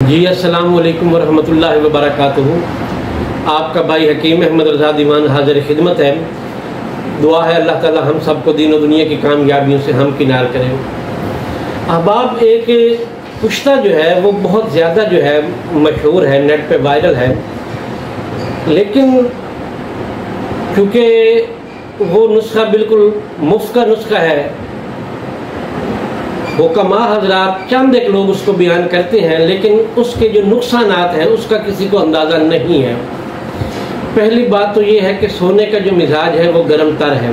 جی السلام علیکم ورحمۃ اللہ وبرکاتہ۔ آپ کا بھائی حکیم احمد رضا دیوان حاضر خدمت ہے۔ دعا ہے اللہ تعالی ہم سب کو دین و دنیا کی کامیابیوں سے ہمکنار کرے۔ احباب، ایک پشتہ جو ہے وہ بہت زیادہ جو ہے مشہور ہے، نیٹ پہ وائرل ہے، لیکن چونکہ وہ نسخہ بالکل مفت کا نسخہ ہے، حکماء حضرات چند ایک لوگ اس کو بیان کرتے ہیں، لیکن اس کے جو نقصانات ہیں اس کا کسی کو اندازہ نہیں ہے۔ پہلی بات تو یہ ہے کہ سونے کا جو مزاج ہے وہ گرم تر ہے۔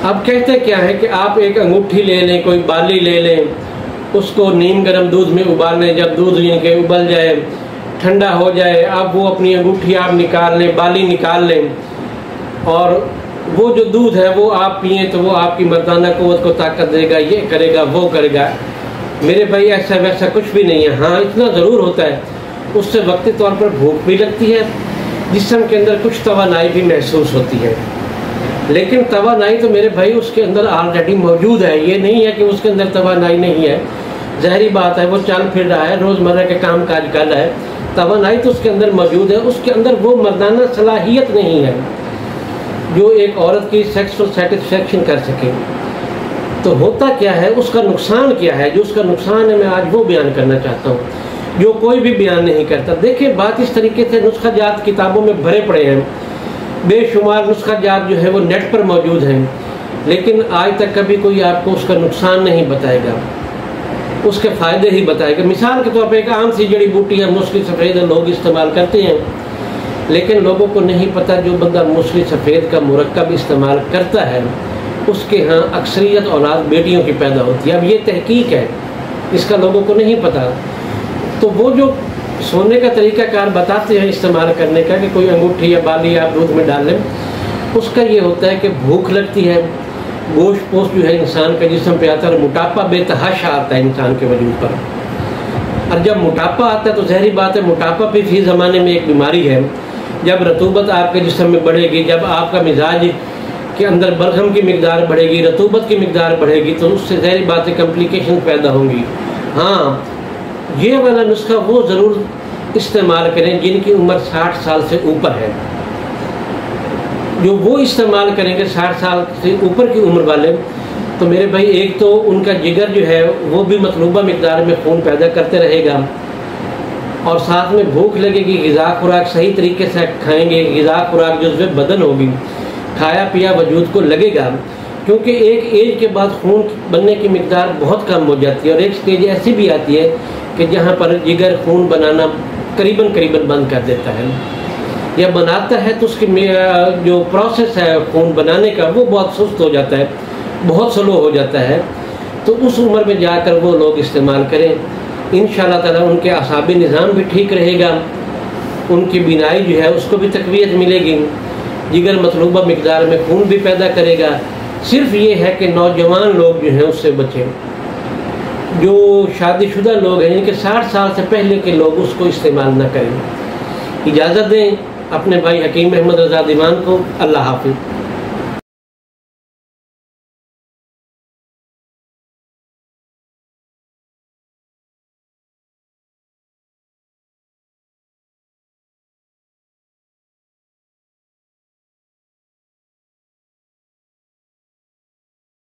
اب کہتے کیا ہے کہ آپ ایک انگوٹھی لے لیں، کوئی بالی لے لیں، اس کو نیم گرم دودھ میں ابال لیں، جب دودھ کے ابل جائے، ٹھنڈا ہو جائے، اب وہ اپنی انگوٹھی آپ نکال لیں، بالی نکال لیں، اور وہ جو دودھ ہے وہ آپ پئیں تو وہ آپ کی مردانہ قوت کو طاقت دے گا، یہ کرے گا، وہ کرے گا۔ میرے بھائی ایسا ویسا کچھ بھی نہیں ہے۔ ہاں اتنا ضرور ہوتا ہے، اس سے وقتی طور پر بھوک بھی لگتی ہے، جسم کے اندر کچھ توانائی بھی محسوس ہوتی ہے، لیکن توانائی تو میرے بھائی اس کے اندر آلریڈی موجود ہے۔ یہ نہیں ہے کہ اس کے اندر توانائی نہیں ہے، ظاہری بات ہے، وہ چل پھر رہا ہے، روزمرہ کے کام کاج کر رہا ہے، توانائی تو اس کے اندر موجود ہے۔ اس کے اندر وہ مردانہ صلاحیت نہیں ہے جو ایک عورت کی سیکسول سیٹسفیکشن کر سکے۔ تو ہوتا کیا ہے، اس کا نقصان کیا ہے؟ جو اس کا نقصان ہے میں آج وہ بیان کرنا چاہتا ہوں جو کوئی بھی بیان نہیں کرتا۔ دیکھیں، بات اس طریقے سے نسخہ جات کتابوں میں بھرے پڑے ہیں، بے شمار نسخہ جات جو ہے وہ نیٹ پر موجود ہیں، لیکن آج تک کبھی کوئی آپ کو اس کا نقصان نہیں بتائے گا، اس کے فائدے ہی بتائے گا۔ مثال کے طور پہ ایک عام سی جڑی بوٹی ہے مسلی سفید، لوگ استعمال کرتے ہیں، لیکن لوگوں کو نہیں پتہ جو بندہ مسلی سفید کا مرکب استعمال کرتا ہے اس کے ہاں اکثریت اولاد بیٹیوں کی پیدا ہوتی ہے۔ اب یہ تحقیق ہے، اس کا لوگوں کو نہیں پتہ۔ تو وہ جو سونے کا طریقہ کار بتاتے ہیں استعمال کرنے کا، کہ کوئی انگوٹھی یا بالی آپ دودھ میں ڈال لیں، اس کا یہ ہوتا ہے کہ بھوک لگتی ہے، گوشت پوشت جو ہے انسان کا جسم پہ آتا ہے، اور موٹاپا بے تحاشا آتا ہے انسان کے وجود پر۔ اور جب موٹاپا آتا ہے تو ظاہری بات ہے، موٹاپا بھی فی زمانے میں ایک بیماری ہے۔ جب رطوبت آپ کے جسم میں بڑھے گی، جب آپ کا مزاج کے اندر بلغم کی مقدار بڑھے گی، رطوبت کی مقدار بڑھے گی، تو اس سے ظاہری بات ہے کمپلیکیشن پیدا ہوں گی۔ ہاں، یہ والا نسخہ وہ ضرور استعمال کریں جن کی عمر 60 سال سے اوپر ہے۔ جو وہ استعمال کریں گے 60 سال سے اوپر کی عمر والے، تو میرے بھائی ایک تو ان کا جگر جو ہے وہ بھی مطلوبہ مقدار میں خون پیدا کرتے رہے گا، اور ساتھ میں بھوک لگے گی، غذا خوراک صحیح طریقے سے کھائیں گے، غذا خوراک جزو بدن ہوگی، کھایا پیا وجود کو لگے گا، کیونکہ ایک ایج کے بعد خون بننے کی مقدار بہت کم ہو جاتی ہے، اور ایک سٹیج ایسی بھی آتی ہے کہ جہاں پر جگر خون بنانا قریباً بند کر دیتا ہے، یا بناتا ہے تو اس کی جو پروسیس ہے خون بنانے کا وہ بہت سست ہو جاتا ہے، بہت سلو ہو جاتا ہے۔ تو اس عمر میں جا کر وہ لوگ استعمال کریں، انشاءاللہ تعالیٰ ان کے اعصابی نظام بھی ٹھیک رہے گا، ان کی بینائی جو ہے اس کو بھی تقویت ملے گی، جگر مطلوبہ مقدار میں خون بھی پیدا کرے گا۔ صرف یہ ہے کہ نوجوان لوگ جو ہیں اس سے بچیں، جو شادی شدہ لوگ ہیں، یعنی کہ 60 سال سے پہلے کے لوگ اس کو استعمال نہ کریں۔ اجازت دیں اپنے بھائی حکیم احمد رضا دیوان کو۔ اللہ حافظ۔